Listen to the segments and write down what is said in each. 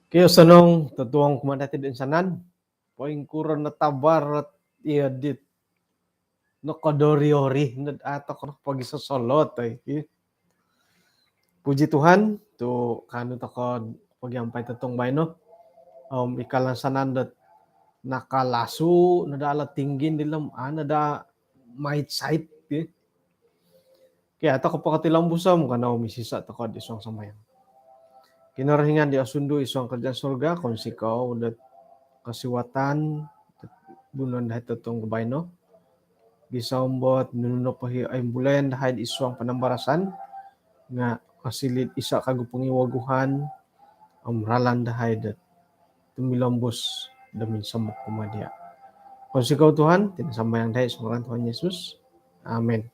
Kaya sanong tatuang kumandatid insanan, poing kuron na tabarat iya dit no kodoriori nad ato ko pagi sosolot ay. Puji Tuhan tu kanu takon pagyampay tatong bay no. Ikalansanan dat nakalasu nada tinggin dilam nada might sight kaya ato ko pakatilang busam kana umisisa to ko isang samayang. Kinarahingan di asundo isang kerjaan surga kung sikaw udah kasiwatan bunon dahil tatong gabay no. Gisambot nuno pahi ay bulen dahil isang panambarasan nga kasilit isa kagupong iwaguhan amralan dahil tumilambos damin samok kumadya. Kung sikaw Tuhan, tinasambayang dahil sa ngalan Tuhan Yesus. Amen.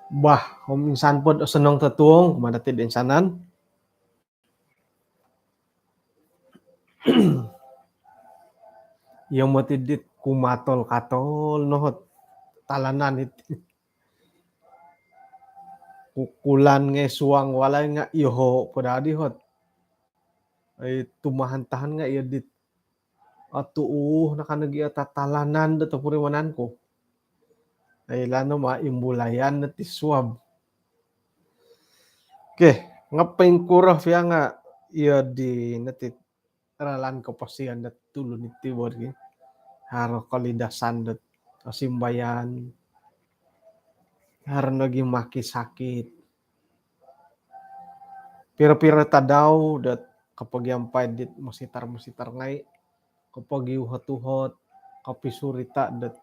Bah, kung minsan po sanong tatuong, kumadatid insanan. Yung matidit kumatol-katol, no, talanan iti. Kukulan nga suwang walay nga iho padadi hot. Ay tumahantahan nga iadit. At nakanagi tatalanan dato puriwanan ko. Ay lano maimbulayan na tiswab. Okay, ngapain kurah fiya nga iya di natit ralan ko pasiyan dat tulun iti borgi. Haro kalidasan dat kasimbayan. Haro naging makisakit. Pira-pira tadaw dat kapag yampay dit masitar-masitar ngay. Kapag iuhat-uhat, kapisurita dat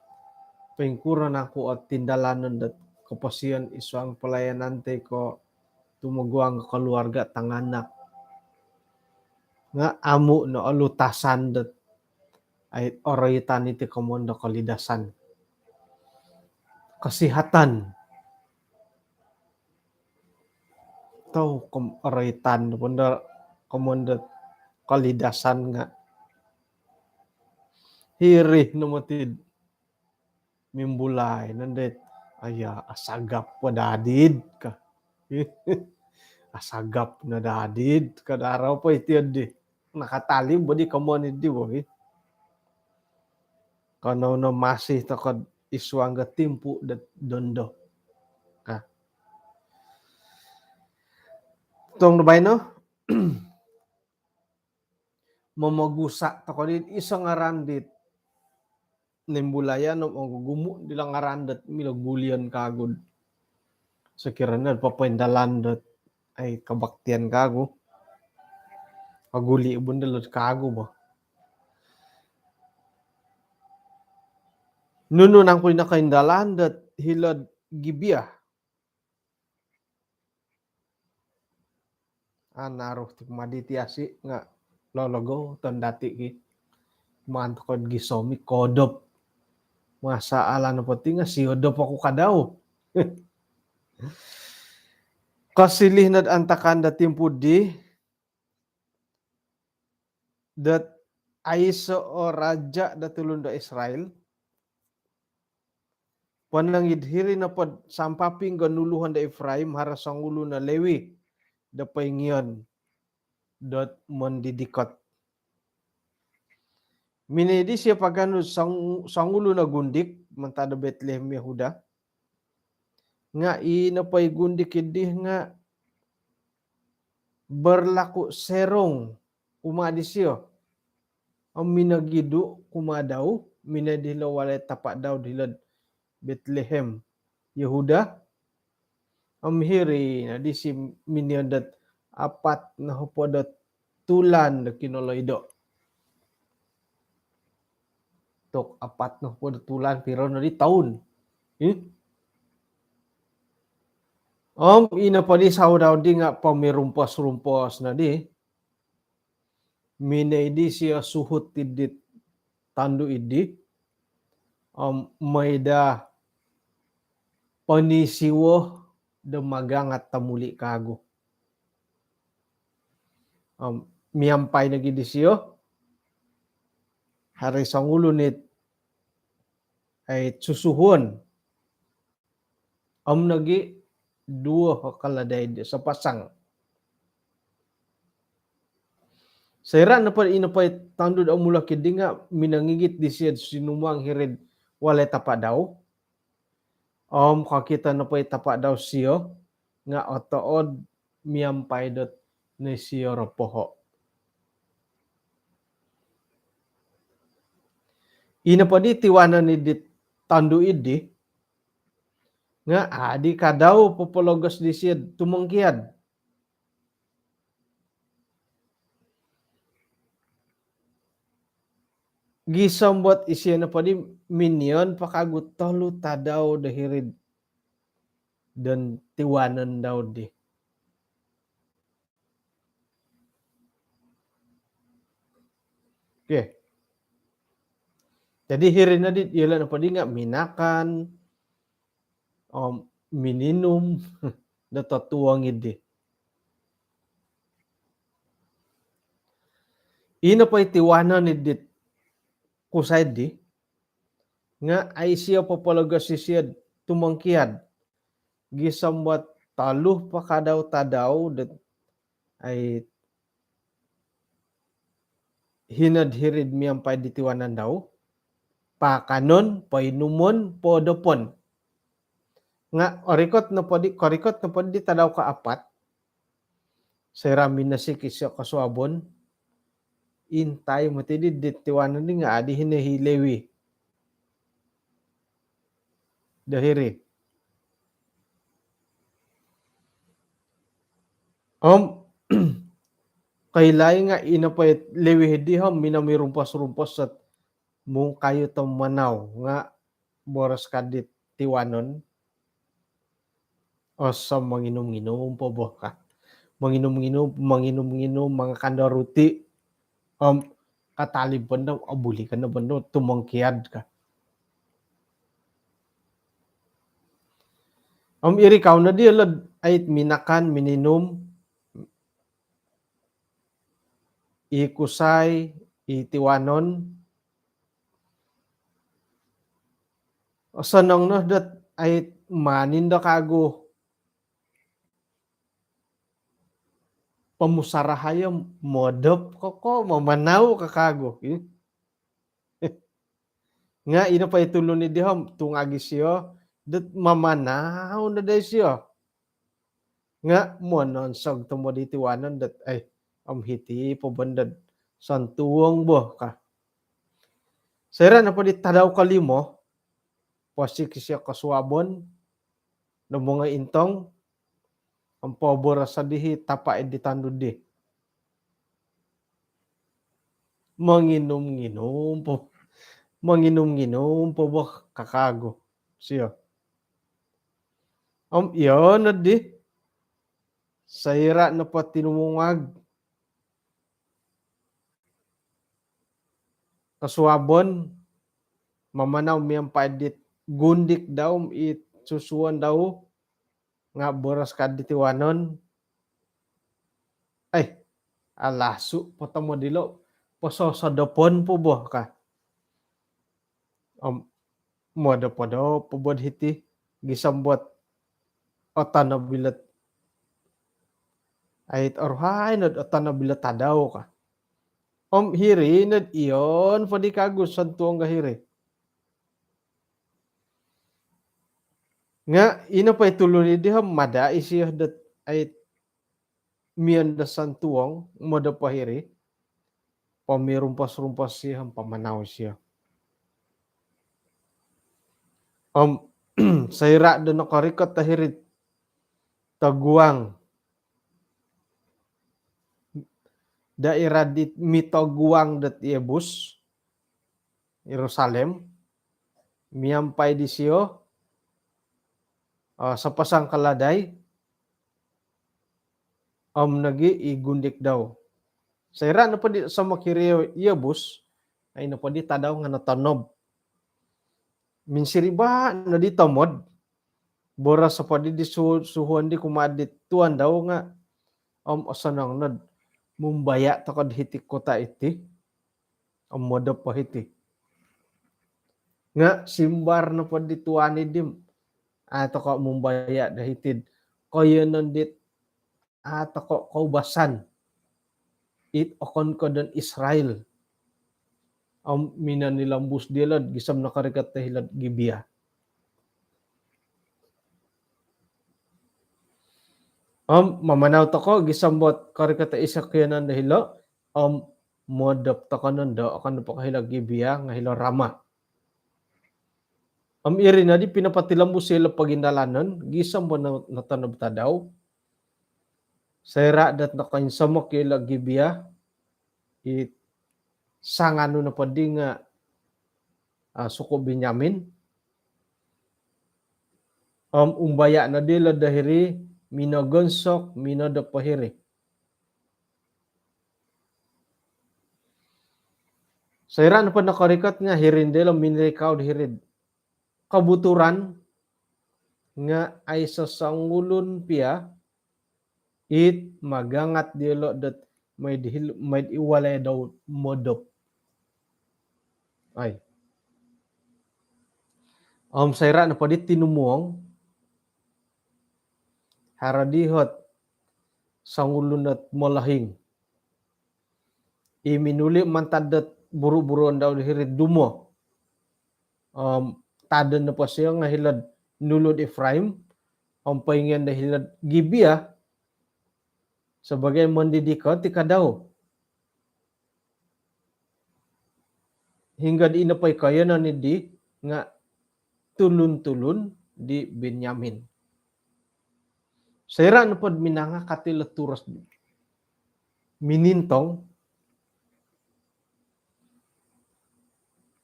pengkuran ako at tindalanan dat kapasiyan isang pelayanan te ko tumuguang keluarga tanganak nga amu no alutasan dat ay oraitan iti komondo kalidasan kesehatan tau oraitan punda komondo kalidasan nga hirih no matid mimbulay nandet aya asagap wadadid ka asagap na dadid kadaraw po iti di nakatali bodi kamonid di boy kano no masih takod iswangga timpu dat dondo ka tong nabay no mamagusa takod isang arandit nimbulayan no gumu dilang arandat milagbulian kagod sekiranya papendalan dat ay kabaktian kago aguli bundalot kago ba nuno nang pinakaindalan dat hilad gibia naruh ti maditiasi nga lologo tandati ki mantkod gisomi kodop masa ala na pati nga siodop ako kadaw kasilih nad antakan da timpudi dat aiso o raja da tulun da Israel panangidhiri na pod sampaping ganuluhan da Efraim harasang ulo na Lewi da paingyon dot mondidikot minidi siya pagano sangulo na gundik mantada Bethlehem Yehuda nga inapay gundik idih nga berlaku serong umadi siya ang minagido kumadaw minadila walay tapak daw dilad Bethlehem Yehuda ang hiri na di si minyadat apat na hupodat tulan na kinoloydo tok 40 tulan piro na di taon. Ina pa di saudaw di nga pamirumpos-rumpos na di. Minay di siya suhut tidit tandu idi. May da panisiwo da magangat tamuli kago. Miyampay na gidi siyo. Hari sang ulo nit ay susuhon. Nagi dua kaladay sa pasang. Sayra na pa inapay tandod ang mula kidi nga minangigit di siya sinumang hirid walay tapa daw. Kakita na pa tapa daw siyo nga otood miyampay dot ni siyo rapoho. Ina pa di tiwanan ni dit tandu idi nga adi ka daw popologas di siya tumangkiad. Gisambot isya na pa di minyon pakagut tolo tadaw dahirid dan tiwanan daw di. Okay. Jadi hirin na di ilan na pa di nga minakan, mininum, natatuwang idi. Ina pa itiwanan ni dit kusay di nga ay siya papalagas siya tumangkiad. Gisambat taluh pa kadaw tadaw dat ay hinadhirid miyang pay ditiwanan daw. Pakanon, painumon, podopon. Nga korikot na po di tadaw ka apat. Seramin na si kisya kaswabon. Intay mo ti ditiwanan di nga adi hinahilewi. Dahiri. Kailay nga inapay lewi di minamirumpas-rumpas at mung kayo tong manaw nga boras kadit tiwanon o sa manginom-inom po ba ka. Manginom-inom, mga kandaruti. Katalib pa daw, abuli ka na ba daw, tumangkiad ka. Irikaw na di alad ay minakan, mininom, ikusay, itiwanon. Sanang na dat ay maninda kago pamusarahayam modop ko mamanaw kakago. Nga ina pa itulo ni dihom tungagi siyo dat mamanaw na day siyo. Nga mo nonsog tumo ditiwanan dat ay hiti pabandad santuwang bo ka. Sera na pa di tadaw kalimo pasi siya kaswabon no mga intong ang pabor sa dihi tapa editando di. Manginom-nginom po ba kakago siya. Iyon na di sayra na pa tinumungag kaswabon mamanaw miyang paedit gundik daw susuan daw nga boras kaditiwanon ay alasu potamo dilo pasosadopon po ba ka moda po daw pubod hiti gisambot otanabilat ay orhay nad otanabilat tadaw ka hiri nad iyon padi kagus santuong gahiri nga ina pa itulo ni diha mada isiyah dat ay miyan da santuong moda pahiri pamirumpas-rumpas siya pamanaw siya. Sayra da nakarikot tahirit taguang daerah dit mitaguang dat iebus Jerusalem, miyampay di siyo sa pasang kaladay, nagi igundik daw. Sa ira na pa di sa makiriyo iyabus, ay na pa di tadaw nga natanob. Minsiriba na di tamod, bora sa pa di suhuan di kumadit tuan daw nga, asanang nad, mumbaya takad hitik kota iti, modap pa hiti. Nga simbar na pa di tuan dim, ato ka mumbaya dahitid, kaya nandit, ato ka kaubasan, it okon ko dan Israel, mina nilambus dilad, gisam nakarikat tahilad Gibeah. Mamanaw to ko, gisambot karikata isa kyanan dahilo, modap to kanon do, akan pa kahilag Gibeah, nga hilo Rama. Iri na di pinapatilambo sila pagindalanon, gisam mo natanab ta daw. Sayra dat na kain samok kila Gibeah, it sangano na pa di nga suko Benyamin. Umbaya na dila dahiri, minagonsok, minadapahiri. Sayra na pa nakarikat nga, hirin dila minrikaw hirid. Kabuturan nga ay sa sangulon piya, it magangat dilo dat may iwalay daw modop. Ay. Sayra na pa di tinumuang, haradihot sangulon at malahing. Iminuli mantadat buru-buruan daw hirid dumo. Tadan na pa siya nga hilad nulod Ephraim, ang pahingan na hilad Gibeah, sebagai mendidika tika daw. Hingga di inapay kaya na ni di nga tulun-tulun di Benyamin. Sayra na pod minanga katila turas minintong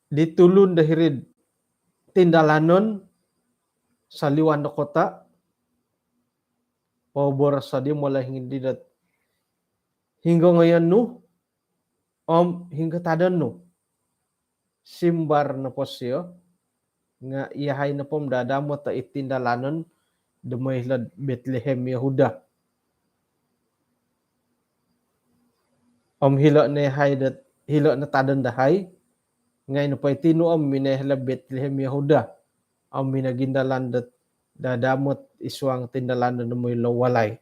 di tulun dahirid tindalanon sa liwan na kota, pabor sa di mulai hindi dat hingga ngayon no, hingga tadan no, simbar na po siya, nga iyahay na pom dadamo ta itindalanon, dumay hilad Bethlehem Yehuda. Hilo na iyahay dat, hilo na tadan dahay, ngayon pa itino minahila Bethlehem Yehuda, minagindalan dat dadamot iswang tindalanon na mo'y lawalay.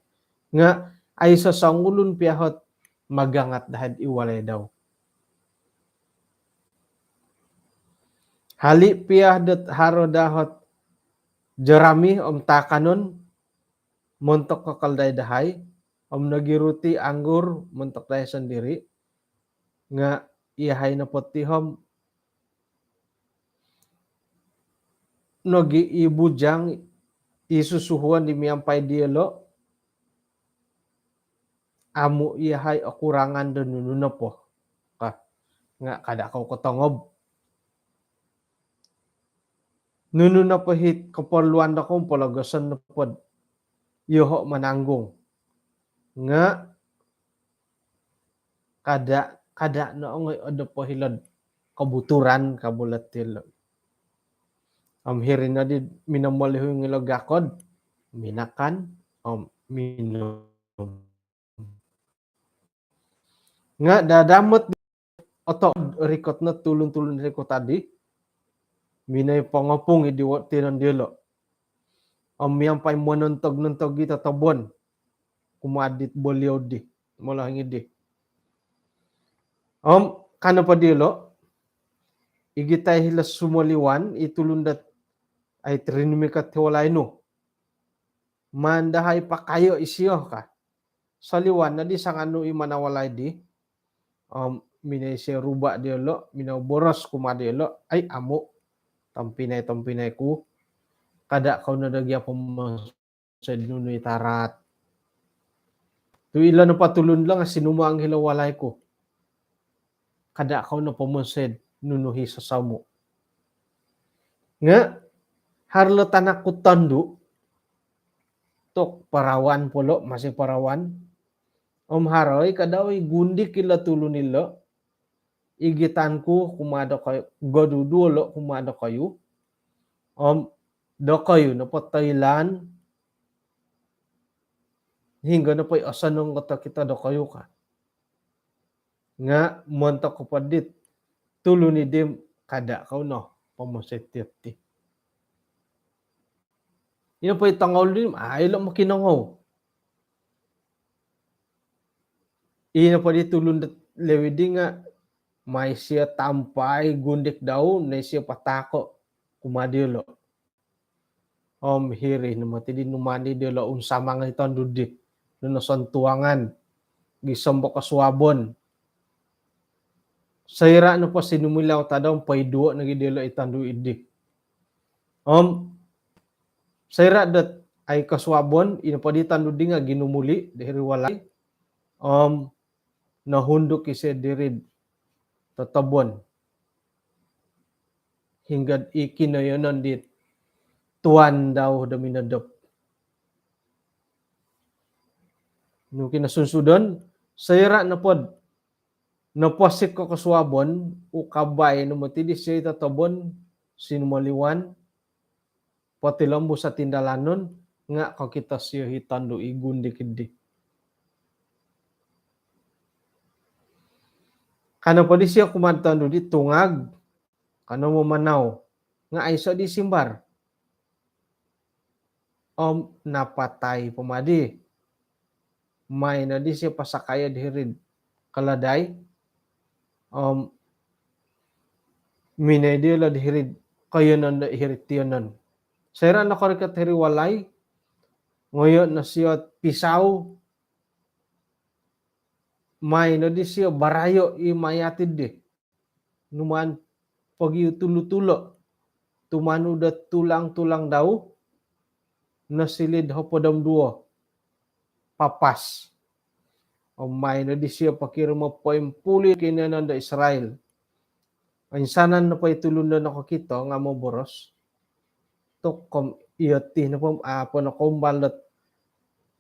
Nga ay sa sangulon piyahot magangat dahil iwalay daw. Hali piyah dat haro dahot Jerami takanon montok kakalday dahay, nagiruti anggur montok dahay sendiri, nga iyahay na potihom nogi ibujang isusuhuan di miyampay dielo, amu iyahay akurangan doon na po. Nga kada kau kotongob. Nuno na po hit kaparluan na kong palagasan na po yoho mananggong. Nga kada na ngay ada po hilad kabuturan kabulat tilo. Hirin na di minamaliho yung ilagakod, minakan, minum. Nga dadamot oto rikot na tulun-tulun rikot tadi, minay pangapong idiwat tinan dilo. Yang pay monontog-nontog kita tabon, kumadit bolyaw di, malahing idi. Kano pa dilo, igitay hilas sumaliwan, itulundat ay trinimikat hiwalay no. Mandahay pa kayo isiyo ka. Saliwan na di sang ano imanawalay di, minay siya ruba dilo, minaboros kumadilo, ay amo, tampinay ko, kada kau nadagya po sa dinunoy tarat. Tu ilan na patulun lang, sinuma ang hilawalay ko. Kada kau na pumunsid, nunuhi sasamu. Nga harlo tanak kutandu tok parawan polo masih parawan. Om haroy kadawi gundik ila tulun nila igitanku kumada kayo godudulo kumada kayo. Om do kayo na pataylan hingga na pa'y asanong kata kita do kayo ka. Nga monta ko padit tulun ni dim kada kau no pamosetip ti. Ino pa'y tangol dim ay lang makinangaw. Ino pa di tulun lewidi nga may siya tampay gundik daw na siya patako kumadilo. Om hiri namati di numani dilo unsama nga ito dudi nunason tuangan gisambok kaswabon. Sayra na pa sinumilaw tadaw pay duwa nagidilo itandu idi. Sayra dat ay kaswabon ino pa di tandu di nga ginumuli dahil walay. Nahundok isi dirid tatabon hingga ikinayonan dit tuan daw daminadop. Nung kinasunsudan, sayra na pod napasik ko kaswabon o kabay no matidi siya tatabon sinumaliwan pati lambo sa tindalanon nga kakita siya hitando igundi kidi. Kano pa di siya kumantando di tungag kano mo manaw nga ay sa di simbar. Napatay pumadi. May na di siya pasakaya dihirid kaladay. Minay di la dihirid kayo nan dihirid tiyanan. Sayra na karikat hiri walay. Ngayon na siya pisaw. May na di siya barayo imayatid di. Numan pagi tulo-tulo. Tumano da tulang-tulang daw. Nasilid hapadam duo. Papas. May na di siya pakirma paimpuli kinanan da Israel. Insanan na pa itulundan ako kito nga mo boros. Tokom iyati na po na kumbalat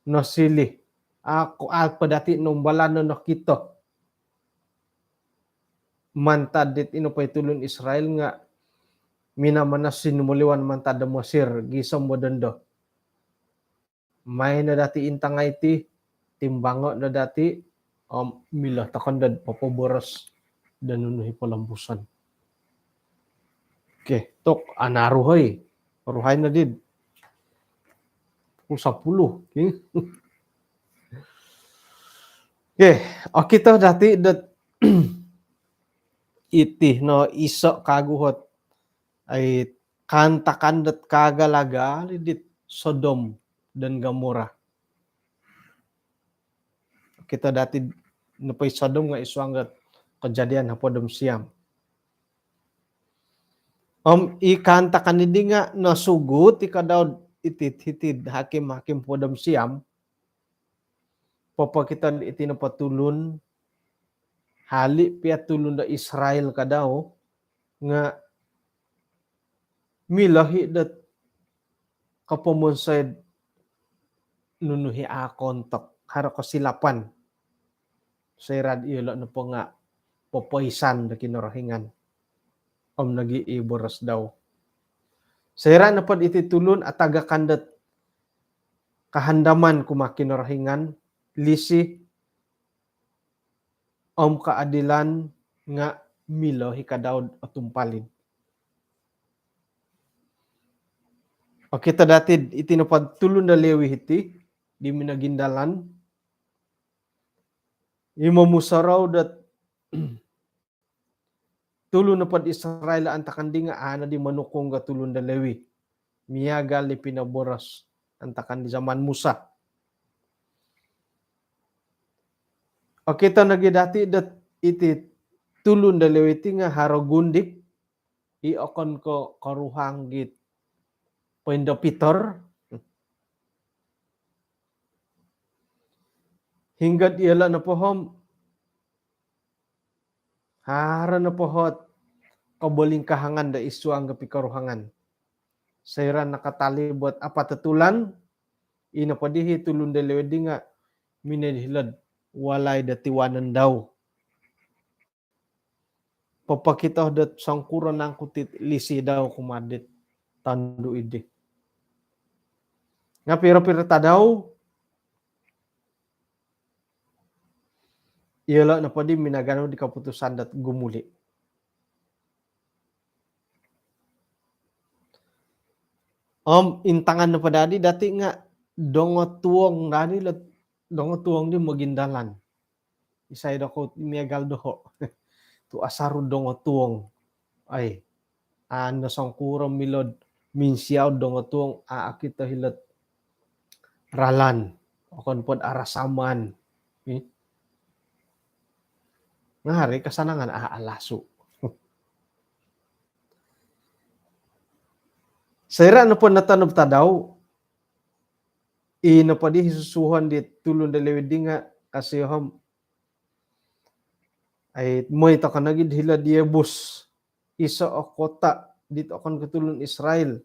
no sili. Ako padati nung balano na kito. Mantad dit ino pa itulun Israel nga minamanas sinumuliwan mantad da Mesir gisam modendo. May na dati intangay ti timbango na dati milah takandad papaboras danunuhi palambusan. Okay, tok anaruhay. Ruhay na did. Kung 10. Okay. Okay, kita dati dat iti no iso kaguhot ay kantakandat kagalaga lidit Sodom dan Gomora. Kita dati napay Sodom nga iswanggat kejadian hapodom siam. Ikanta kanidi nga nasugut ikadaw itid hakim podom siam. Papakitan iti napatulun hali piatulun da Israel kadaw nga milahi dat kapamonsay nunuhi kontak haro kasilapan. Sayrad ilo na po nga popoisan da kinarahingan. Nag-iiboras daw. Sayra na pod iti tulun at tagakandat kahandaman kumakinarahingan lisi kaadilan nga milo hikadaw atumpalin. O kita dati itinapad tulun na lewi hiti di minagindalan imamusaraw dat tulun na pod Israel antakan nga ana di manukong ga tulun da lewi. Miyagal di pinaboras antakan di zaman Musa. O kita nagidati dat iti tulun da lewi ti nga haragundik iokon ko karuhang git poindo pitor hinggat iala na pohom hara na pohot kabolingkahangan da isu anggapi karuhangan. Sayra nakatali buat apa tetulan, ina padihi tulun da lewedi nga minadhilad walay da tiwanan daw. Papakita dat sangkura nang kutit lisi daw kumadit tandu ide. Nga pira-pira tadaw, iyala na padi minagano di kaputusan dat gumuli. Intangan na padadi dati nga dongo tuong dadi lat dongo tuong di magindalan. Isay dako miagal doho. Tu asaru dongo tuong. Ay, ano sangkura milod minsiaw dongo tuong aakita hilat ralan. Okon pod arasaman. Ngari kasanangan aalasu. Sayra na po natanob tadaw, ina pa di hisusuhan di tulon da lewedi nga kasi ay mo ito ka nagid hila diebus isa o kota dito akon katulon Israel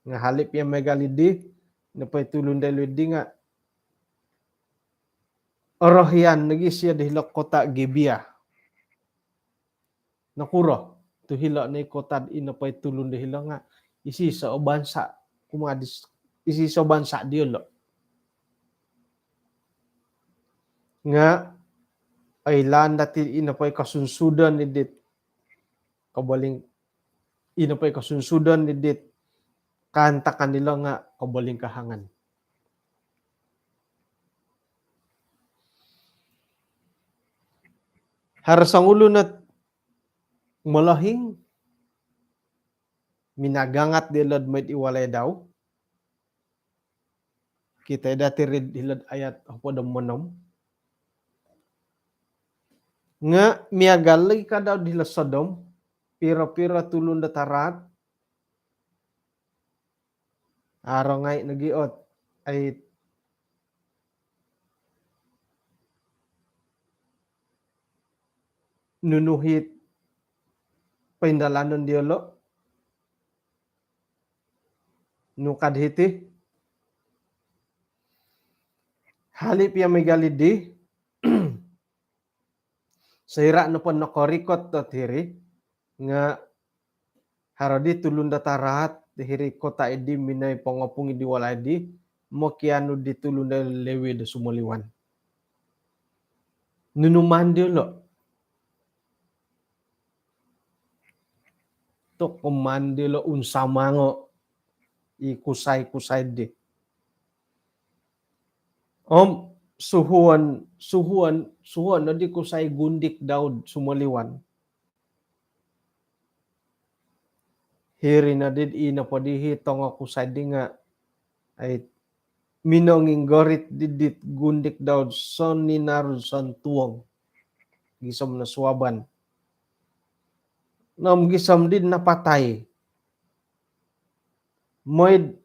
nga halip yung megalidi na pa tulon da lewedi nga orohyan nagisya di hila kota Gibeah nakura to hila na kota ina pa tulon da hila nga isi sa bansa kumadis isi sa bansa diyo nga ay lan dati inapay kasunsudan ni dit kabaling inapay kasunsudan ni dit kanta kanila nga kabaling kahangan. Harasang ulo na malahing minagangat dilad may iwalay daw. Kita dati rid hilad ayat ako da monom. Nga miagalay ka daw dila Sodom, pira-pira tulon da tarat. Araw ngay nagiot ay nunuhit paindalanon diolo. Nukadhiti. Halip ya may galidi. Sayra na po nakorikot to tiri nga haradi tulun da tarat dihiri kota idi minay pangapung idi waladi mo kiano di tulun da lewi da sumaliwan. Nunuman lo. To kumandi lo unsamango ikusay-kusay di. Suhuan na di kusay gundik daw sumaliwan. Hiri na did ina padihi tong ako sa di nga ay minonging gorit didit gundik daw son ni narod son tuwang gisam na suwaban. Nam gisam din napatay. Mo'y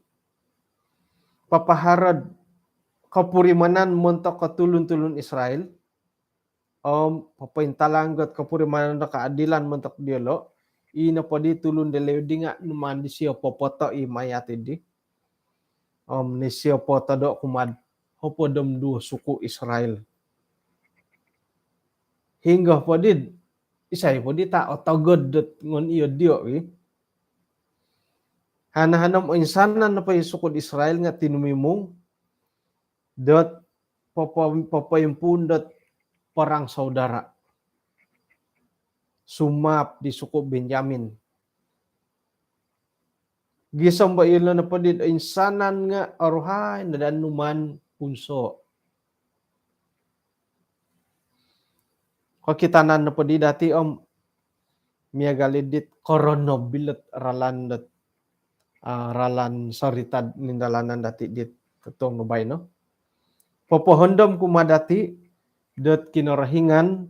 papaharad kapurimanan montok katulon-tulon Israel. Papaintalanggot kapurimanan na kaadilan montok diolo. Ina pa di tulon delew di nga naman di siya popoto imayati di. Ni siya poto do kumad hopodom do suku Israel. Hingga pa di isay po di ta otagod dot ngon iyo diyo Hanahanam o insanan na pa yung sukod Israel nga tinumimong dot papayimpun dot parang saudara. Sumap di suku Benjamin. Gisam ba ilo na pa din insanan nga aruhay na danuman punso. Kakitanan na pa di dati miyagalidit koronobilat ralandat ralan saritad nindalanan dati dit tutong nubay no. Popohondom kumadati dot kinorahingan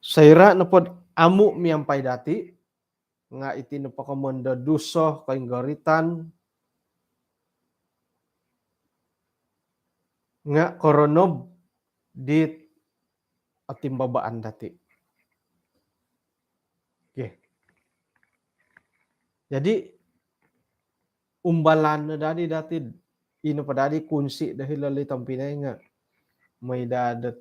sayra na pod amu miyampay dati nga iti napakamonda duso kay garitan nga koronob dit atimbabaan dati. Oke. Jadi umbalan na dadi datid ino pa dadi kunsi dahil lalitam pinay nga may dadat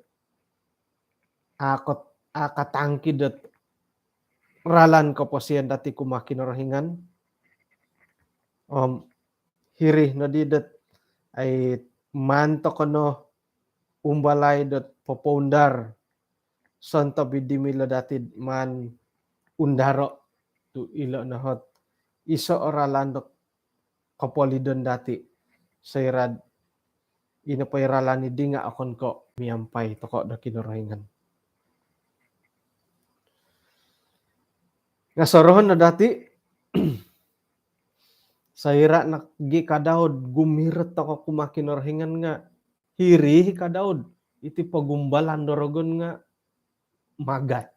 akot akatangkid at ralan ko po siya dati kumakinorahingan hirih na didat ay manto kono umbalay dat popondar santa bidimila datid man undaro tu ilo na hot iso oralan dok kapolidon dati sayrad ino pa iralan ni dinga akon ko miampay toko da kinorahingan nga sorohon na dati sayra naggi kadaod gumiret ako kumakinorahingan nga hirih kadaod iti pagumbalan dorogon nga magat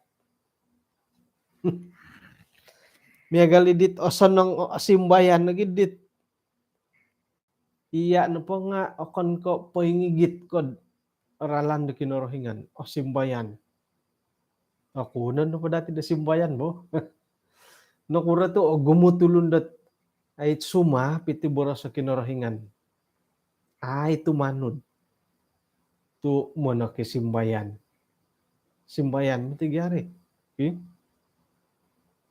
miagalidit oson ng simbayan nagidit iya no po nga okon ko poingigit ko ralan do kinorohingan o simbayan ako na no po dati da simbayan mo nakura to o gumutulon dat ay suma piti boras sa kinorohingan ay tumanod tu mo na simbayan mo tigyari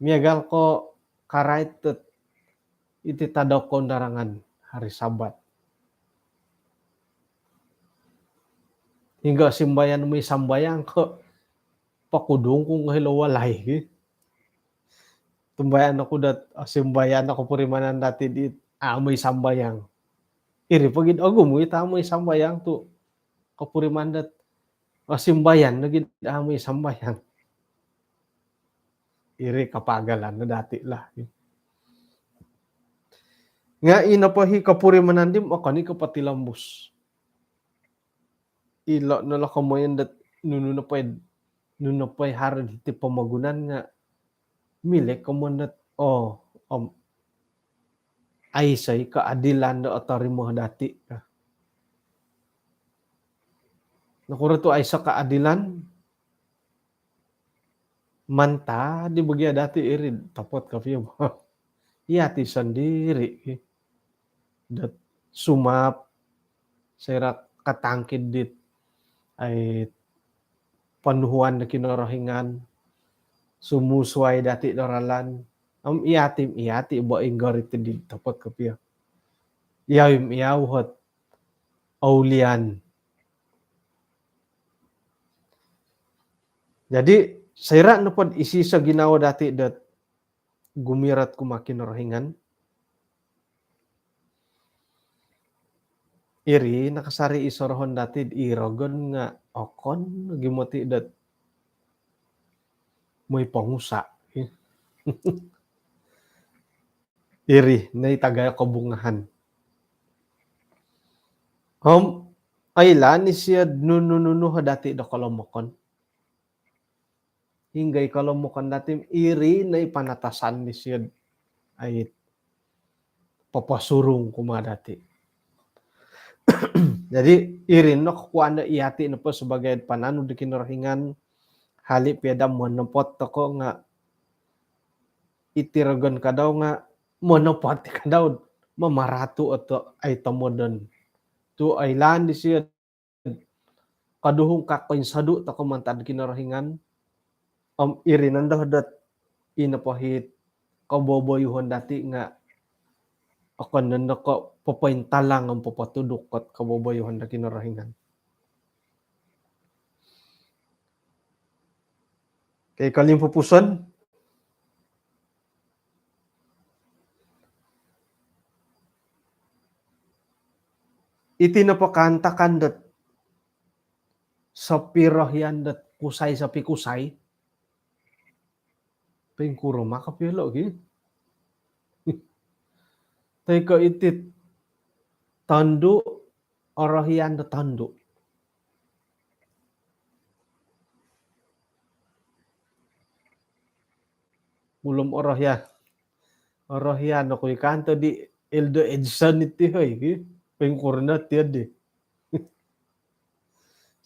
miagal ko karait iti tadaw kondarangan hari Sabat hingga simbayan may sambayang ko pakudong kung hilawalay tumbayan ako dat simbayan ako purimanan dati di amoy sambayang iri pagid agum ita amoy sambayang tu kapuriman dat simbayan nagid amoy sambayang iri kapagalan na dati lah nga ina pa hi kapurimanan dim ako ni kapatilambos ilo na la kamoyan dat nunupay harad iti pamagunan nga mili kamunat ay say kaadilan da atari mo dati nakura to ay sa kaadilan manta di bagya dati irid tapot kapiyo mo iyati sandiri dat sumap sayra katangkid dit ay panuhuan na kinorohingan sumusway dati doralan iyati bo ingarit di tapot kapiyo iyawim iyawhot aulian jadi sayra no pod isi sa ginawa dati dat gumirat kumakinorahingan iri nakasari isorohon dati irogon nga okon nagimoti dat may pangusa iri na itagay kabungahan ayla ni siya nunununo dati da kalomokon hinggay kalomokon dati iri na ipanatasan ni siya ay papasurong kumadati jadi irin no kukuan na iyati na po sebagai panano di kinorohingan halip yada monopot ako nga itiragon ka daw nga monopot ka daw mamarato ato ay tamodon tu ay lan di siya kaduhong kakoin sadu tako mantad kinorohingan irinan daw dat inapahit kaboboyuhon dati nga ako nanda ko papaintalang ang papatudok at kaboboyuhon na kinorohingan kay kalimpupuson itinapakantakan dat sa pirahyan dat kusay sa pikusay pengkuro makapilo teka itit tando orahyan da tando ulom orahyan ako ikanto di Eldo Edson iti hoy pengkuro na tiyad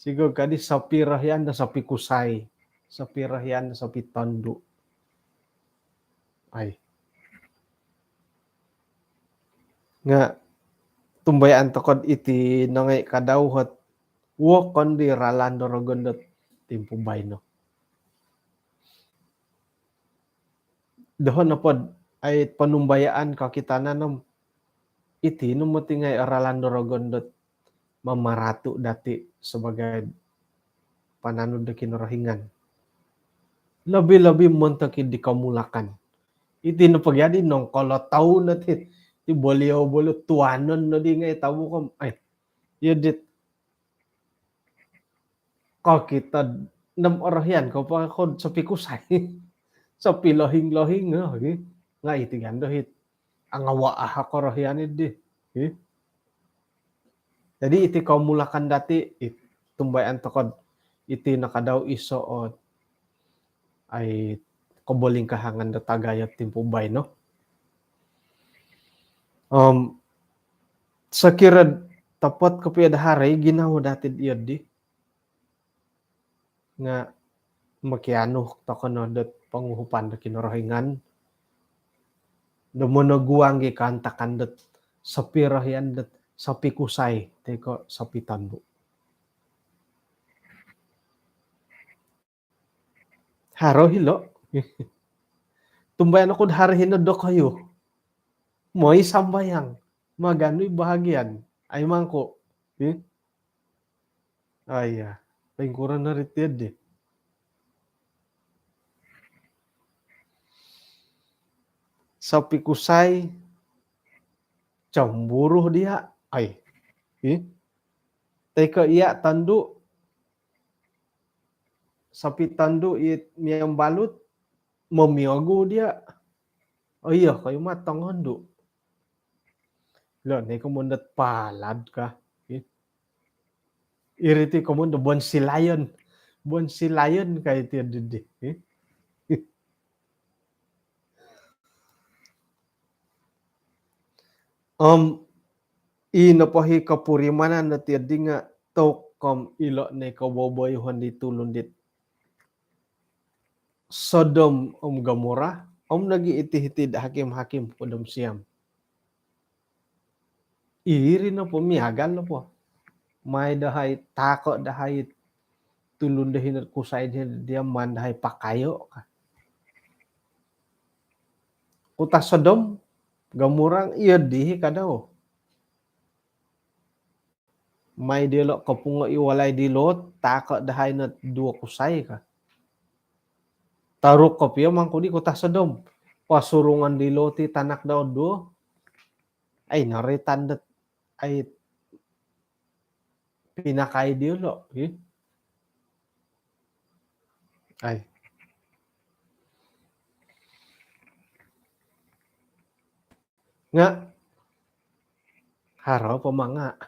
siguro kadi sa pirahyan da sa pikusay sa pirahyan da sa pitando Ay, nga tumbayan tokod iti nangay kadawhot wo kondi Rolando Rogondot timpubay no. Dohon na pod ay panumbayaan kakitana nam iti no mo tingay Rolando Rogondot mamaratu dati sebagai pananod da kinarahingan. Labi-labi montak di kamulakan. Iti no pagyadi nong kolotau na ti boliau tuanon no di ngay tawo kam ay yedit ko kita nam orahyan ko pa ko sa pikusay sa pilohing-lohing no nga iti gando hit ang awa aha ko rahyan di jadi iti kamulakan dati tumbayan tokod iti nakadaw iso ay kaboling kahangan da tagayat timpubay no. Sakira tapat kapiyad hari ginawa dati iyad di nga makiano takono dat panguhupan da kinarahingan damo naguang gi kantakan dat sapirahian dat sapi kusay teko sapi tandu. Haro hilo. Tumbayan ako harihin do kayo. Mo'y sambayang. Magano'y bahagian. Ay mangko. Ay, lingkuran na ritid Sapi kusay. Cemburu dia. Ay. Teka iya tandu. Sapi tandu miyang balut. Mamiyago dia. Oh iya, kayo matang hando. Lo, ne kumundat palad ka. Iriti kumunda bon silayon. Bon silayon kay ti didi. Inapahi kapurimanan na ti nga tokom ilo ne kaboboyhon di tulundit. Sodom Gomora nag-iitihitid hakim-hakim podom siyam. Iri na po mihagal na po. May dahay tako dahay tulundahin at kusay dia man dahay pakayo ka. Kuta Sodom Gomorang iya dihi kadaw. May dilo kapunga iwalay dilot tako dahay na dua kusay ka. Taruk kopya mangkudi kuta Sodom. Pasurungan diloti tanak daw do. Ay naritandat ay pinakay dilo. Ay. Nga haro pamanga.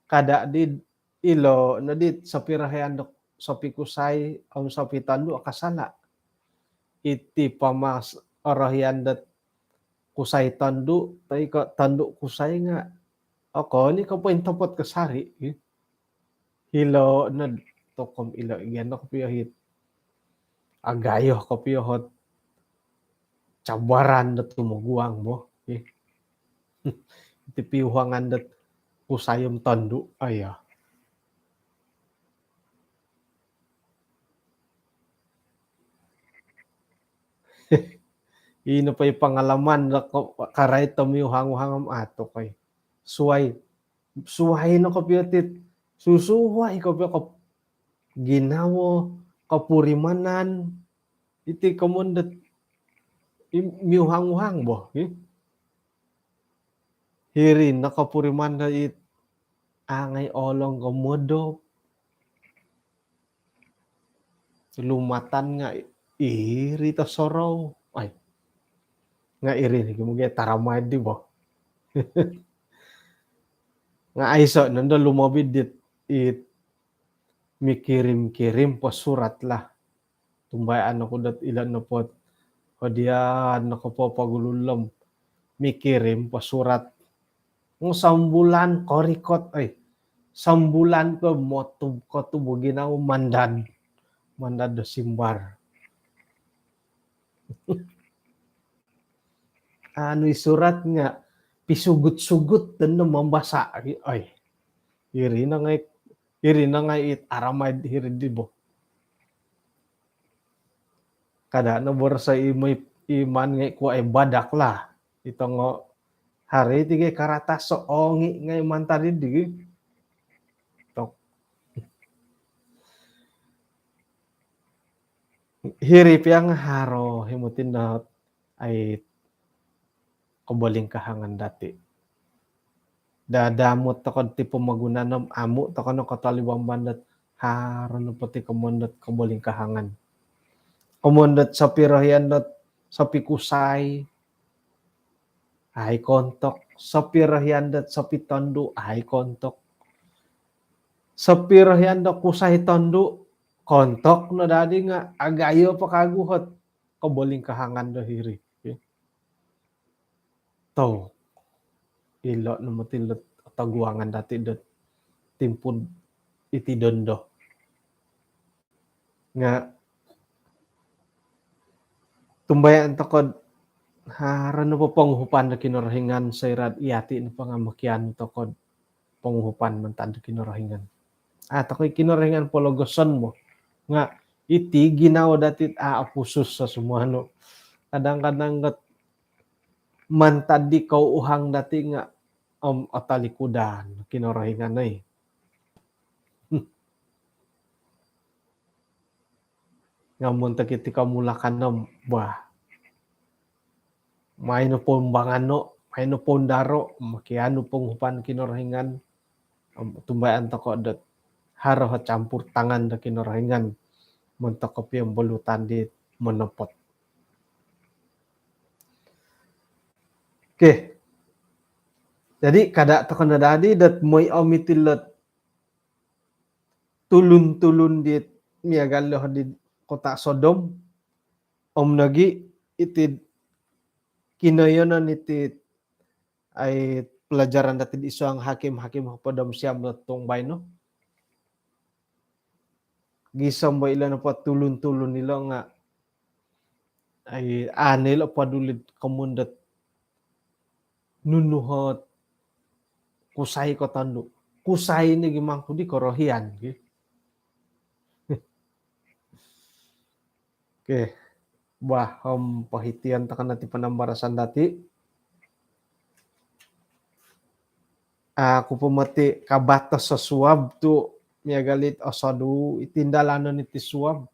Kada di ilo na dit sa pirahayan dok sapi kusay ang sapi tandu akasala. Iti pamas arahian dat kusay tandu tay ka tandu kusay nga. Ako ni ka po intapot kasari. Hilo na tokom ilo igen ko piyahit. Agayo ko piyahot. Cabaran dat tumuguang mo. Iti piuhangan dat kusayom tandu aya. Ino pa yung pangalaman karay tumiuhang-uhangam ato kay. Suway na kapyatit. Susuway kapyatit. Ginawo kapurimanan. Iti kamundat miuhang-uhang bo. Hirin nakapuriman na angay olong komodo. Lumatan nga irita sorow. Ay. Nga irin kumugay taramad di ba? Nga aiso nanda lumabid dit mikirim-kirim pasurat lah. Tumbayan ako dat ilan na po. Kadiyan ako po pagululam. Mikirim pasurat. Ng sambulan korikot ay. Sambulan ko motub ko tubugin ako mandad do simbar. anu surat nga pisugut-sugut dan membasa ay iri na nga it aramay hiri di bo kada no borsa imay iman nga ko ay badak lah ito nga hari tige karata so ongi nga iman tadi di tok hirip yang haro himutin na ay kabaling kahangan dati dadamot takod ti pamagunanam amu takon no kataliwang bandat haro no pati kamondat kabaling kahangan kumondat sa pirahyandat sa pikusay ay kontok sa pirahyandat sa pitondo ay kontok sa pirahyandat kusay tondo kontok no dadi nga agayo pa kaguhot kabaling kahangan do hiri to ilo no matilot taguangan dati dot timpud iti dondo nga tumbayan takod harano po panghupan na kinurahingan sa irad iyati na pangamakyan takod panghupan man tanda kinurahingan at ako'y kinurahingan pologoson mo nga iti ginaw dati aapusos sa sumuano kadang-kadang mantad di kauuhang dati nga atalikudan kinurahingan na nga munta kiti kamulakan na bah may no pong bangano may no pong daro makiano pong hupan kinurahingan tumbayan tako dot haro ha campur tangan da kinurahingan munta ko piyang bulutan di menopot okay. Jadi kada tako na dadi dat moy omitilot tulun-tulun di miagalo di kota Sodom nagi itid kinayonan iti ay pelajaran dati di isang hakim-hakim padam siyam tong bayno gisam ba ilan pa tulun-tulun nila nga ay anil padulit kamundat nunuhot kusay ko tando kusay ni gimang kudi korohian okay. Bah pahitian takan nati panambarasan dati aku pemati kabatas sa suwab tu miagalit asadu itindalanon iti suwab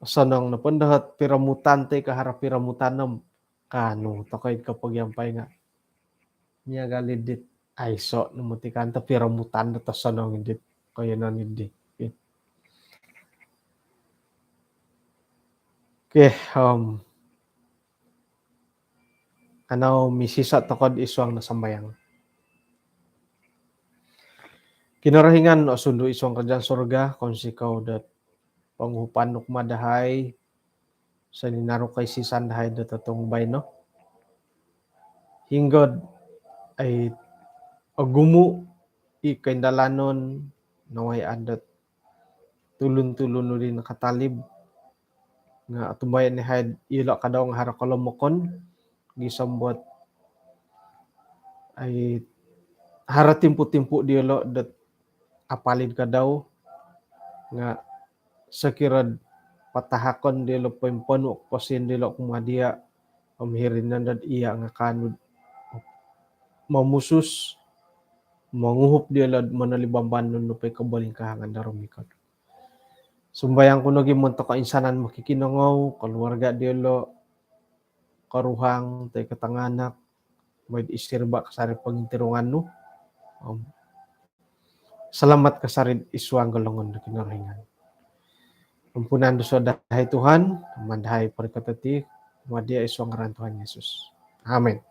sanang napandahat piramutan te kaharap piramutanam kano takay kapag yampay nga miagalit dit ay so namutikan ta piramutan ta sanang dit kaya nanid okay anaw misisa takod iswang nasambayang kinarahingan o sundo iswang kadyan surga kung sikaw dat panghupan nuk madahay sa ninaro kay sisan dahay dat atong bayno hinggod ay agumu ikaindalanon naway adat tulun-tulun rin nakatalib nga atubayan ni haid ilo ka daw nga harakolomokon gisambot ay hara timpo-timpo diolo dat apalid ka daw nga sakirad patahakon diolo pempano pasin diolo kumadia pamhirinan dad iya nga kanud mamusus manguhup diolo manalibamban no pay kabaling kahangan darom ikad sumbayang kuno gimonto ka insanan makikinangaw keluarga diolo karuhang tay katanganak may istirba kasari pagintirungan no salamat kasarid iswang galongon na kinaringan ampunan do sa dahay Tuhan mandahay parikatati madia iswang ngaran Tuhan Yesus amen.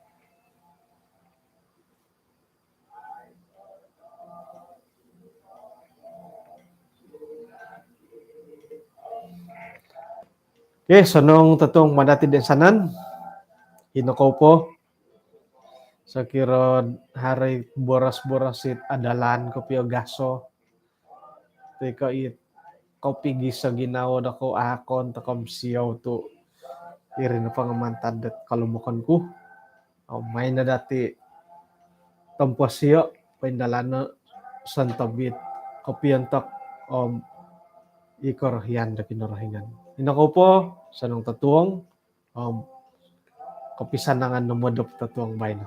Okay, sanong tatong madati din sanan hinakaw po sa kirod haray boras-borasit adalan ko piyo gaso teka it kaupigi sa ginawa dako akon takam siyaw to iri na pangamantad at kalumukan ko. May na dati tampas siya, paindalana santabit kapiyantak ikarahiyan da kinarahingan. Inako po, sanong tatuang, kapisanangan na madop tatuang bayan.